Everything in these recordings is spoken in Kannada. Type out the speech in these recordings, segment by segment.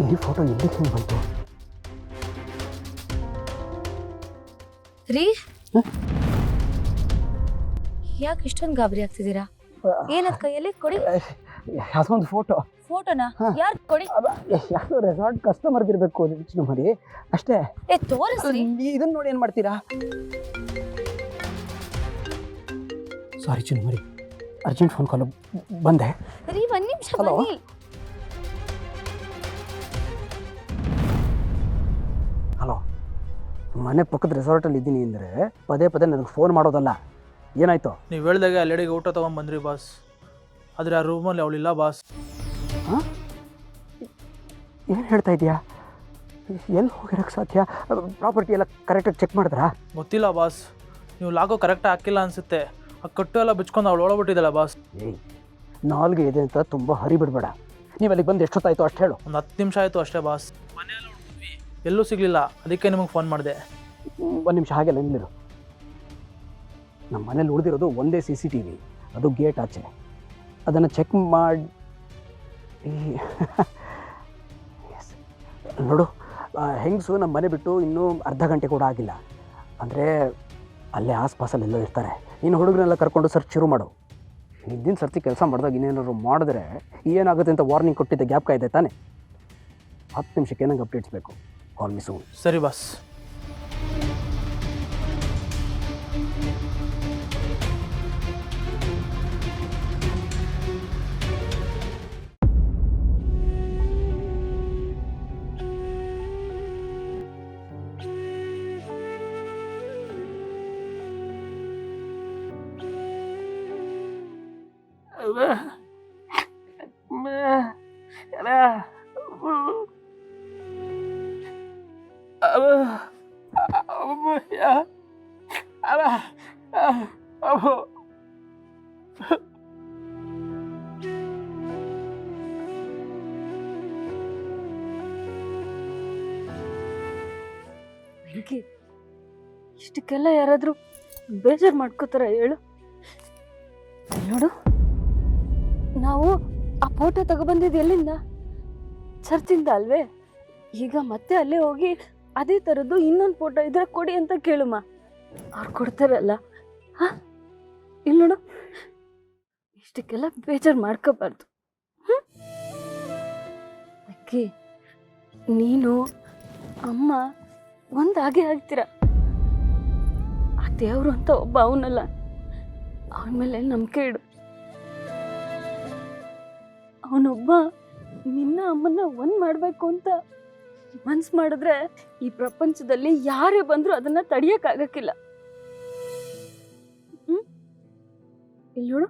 ಈ ಫೋಟೋ ಎಲ್ಲಿಗೆ ಹೆಂಗೆ ಬಂತು? ರೀ ಯಾಕೆ ಇಷ್ಟೊಂದು ಗಾಬರಿ ಆಗ್ತಿದ್ದೀರಾ? ಏನದ್ ಕೈಯಲ್ಲಿ ಕೊಡಿ. ಯಾವುದೋ ಒಂದು ಫೋಟೋನಾ? ಯಾರು ಕೊಡಿ? ಯಾವುದೋ ರೆಸಾರ್ಟ್ ಕಸ್ಟಮರ್ಗೆ ಇರಬೇಕು ಚಿನ್ನಮರಿ, ಅಷ್ಟೇ. ತೋರಿಸ್ರಿ. ಇದನ್ನ ನೋಡಿ ಏನು ಮಾಡ್ತೀರಾ? ಸಾರಿ ಚಿನ್ನಮರಿ, ಅರ್ಜೆಂಟ್ ಫೋನ್ ಕಾಲ್ ಬಂದೆ. ರೀ ಒಂದ್ ನಿಮಿಷ ಹಲೋ. ಬನ್ನಿ. ಹಲೋ, ಮನೆ ಪಕ್ಕದ ರೆಸಾರ್ಟಲ್ಲಿ ಇದ್ದೀನಿ ಅಂದರೆ ಪದೇ ಪದೇ ನನಗೆ ಫೋನ್ ಮಾಡೋದಲ್ಲ. ಏನಾಯ್ತು? ನೀವು ಹೇಳ್ದಾಗೆ ಅಲ್ಲೆಡೆಗೆ ಊಟ ತೊಗೊಂಬಂದ್ರಿ ಬಾಸ್, ಆದರೆ ಆ ರೂಮಲ್ಲಿ ಅವಳಿಲ್ಲ ಬಾಸ್. ಹಾಂ, ಏನು ಹೇಳ್ತಾ ಇದೆಯಾ? ಎಲ್ಲಿ ಹೋಗಿರೋಕ್ಕೆ ಸಾಧ್ಯ? ಪ್ರಾಪರ್ಟಿ ಎಲ್ಲ ಕರೆಕ್ಟಾಗಿ ಚೆಕ್ ಮಾಡಿದ್ರಾ? ಗೊತ್ತಿಲ್ಲ ಬಾಸ್, ನೀವು ಲಾಗೋ ಕರೆಕ್ಟಾಗಿ ಹಾಕಿಲ್ಲ ಅನಿಸುತ್ತೆ. ಆ ಕಟ್ಟು ಎಲ್ಲ ಬಿಚ್ಕೊಂಡು ಅವಳು ಒಳಬಿಟ್ಟಿದ್ದಲ್ಲ ಬಾಸ್. ಏಯ್, ನಾಲ್ಗೆ ಇದೆ ಅಂತ ತುಂಬ ಹರಿ ಬಿಡಬೇಡ. ನೀವು ಅಲ್ಲಿಗೆ ಬಂದು ಎಷ್ಟೊತ್ತಾಯಿತು ಅಷ್ಟು ಹೇಳು. ಒಂದು 10 ನಿಮಿಷ ಆಯಿತು ಅಷ್ಟೇ ಬಾಸ್. ಮನೆಯಲ್ಲಿ ಹುಡುಕ್ವಿ, ಎಲ್ಲೂ ಸಿಗಲಿಲ್ಲ, ಅದಕ್ಕೆ ನಿಮಗೆ ಫೋನ್ ಮಾಡಿದೆ. ಒಂದು ನಿಮಿಷ ಹಾಗೆಲ್ಲ ನಿಲ್ಲಿರು. ನಮ್ಮ ಮನೇಲಿ ಉಳಿದಿರೋದು ಒಂದೇ CCTV, ಅದು ಗೇಟ್ ಆಚೆ. ಅದನ್ನು ಚೆಕ್ ಮಾಡಿ ನೋಡು, ಹೆಂಗಸು ನಮ್ಮ ಮನೆ ಬಿಟ್ಟು ಇನ್ನೂ ಅರ್ಧ ಗಂಟೆ ಕೂಡ ಆಗಿಲ್ಲ. ಅಂದರೆ ಅಲ್ಲೇ ಆಸ್ಪಾಸಲ್ಲೆಲ್ಲೋ ಇರ್ತಾರೆ. ನೀನು ಹುಡುಗರೆಲ್ಲ ಕರ್ಕೊಂಡು ಸರ್ಚ್ ಶುರು ಮಾಡು. ಹಿಂದಿನ ಸರ್ತಿ ಕೆಲಸ ಮಾಡಿದಾಗ ಇನ್ನೇನಾದ್ರು ಮಾಡಿದ್ರೆ ಏನಾಗುತ್ತೆ ಅಂತ ವಾರ್ನಿಂಗ್ ಕೊಟ್ಟಿದ್ದ ಜ್ಞಾಪಕ ಇದೆ ತಾನೆ? 10 ನಿಮಿಷಕ್ಕೆ ನಂಗೆ ಅಪ್ಡೇಟ್ಸ್ ಬೇಕು. ಕಾಲ್ ಮಿ ಸೂನ್. ಸರಿ ಬಾಸ್. ಬೆಂಕಿ, ಇಷ್ಟಕ್ಕೆಲ್ಲ ಯಾರಾದರೂ ಬೇಜಾರು ಮಾಡ್ಕೋತಾರ ಹೇಳು? ನೋಡು, ನಾವು ಆ ಫೋಟೋ ತಗೊಬಂದಿದ್ದು ಎಲ್ಲಿಂದ? ಚರ್ಚಿಂದ ಅಲ್ವೇ? ಈಗ ಮತ್ತೆ ಅಲ್ಲೇ ಹೋಗಿ ಅದೇ ಥರದ್ದು ಇನ್ನೊಂದು ಫೋಟೋ ಇದ್ರೆ ಕೊಡಿ ಅಂತ ಕೇಳುಮ್ಮ, ಅವ್ರು ಕೊಡ್ತಾರಲ್ಲ. ಹಾಂ, ಇಲ್ಲಿ ನೋಡು, ಇಷ್ಟಕ್ಕೆಲ್ಲ ಬೇಜಾರು ಮಾಡ್ಕೋಬಾರ್ದು. ಅಕ್ಕಿ, ನೀನು ಅಮ್ಮ ಒಂದಾಗೆ ಆಗ್ತೀರ. ಆ ದೇವರು ಅಂತ ಒಬ್ಬ ಅವನಲ್ಲ, ಅವನ ಮೇಲೆ ನಂಬಿಕೆ ಇಡು. ಅವನೊಬ್ಬ ನಿನ್ನ ಅಮ್ಮನ್ನ ಒಂದ್ ಮಾಡಬೇಕು ಅಂತ ಮನ್ಸು ಮಾಡಿದ್ರೆ ಈ ಪ್ರಪಂಚದಲ್ಲಿ ಯಾರೇ ಬಂದರೂ ಅದನ್ನ ತಡಿಯಕ್ಕಾಗಕ್ಕಿಲ್ಲ. ಇಲ್ಲಿ ನೋಡು,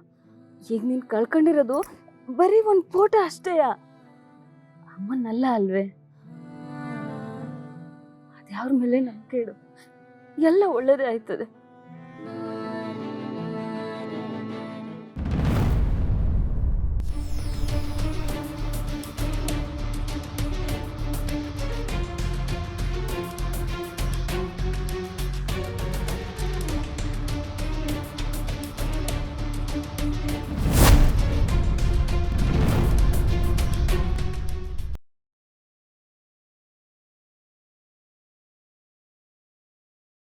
ಈಗ ನೀನು ಕಳ್ಕೊಂಡಿರೋದು ಬರೀ ಒಂದು ಫೋಟೋ ಅಷ್ಟೇಯ, ಅಮ್ಮನಲ್ಲ ಅಲ್ವೇ? ಅದ್ಯಾವ್ರ ಮೇಲೆ ನಂಬಿಕೆ ಇಡು, ಎಲ್ಲ ಒಳ್ಳೇದೇ ಆಯ್ತದೆ.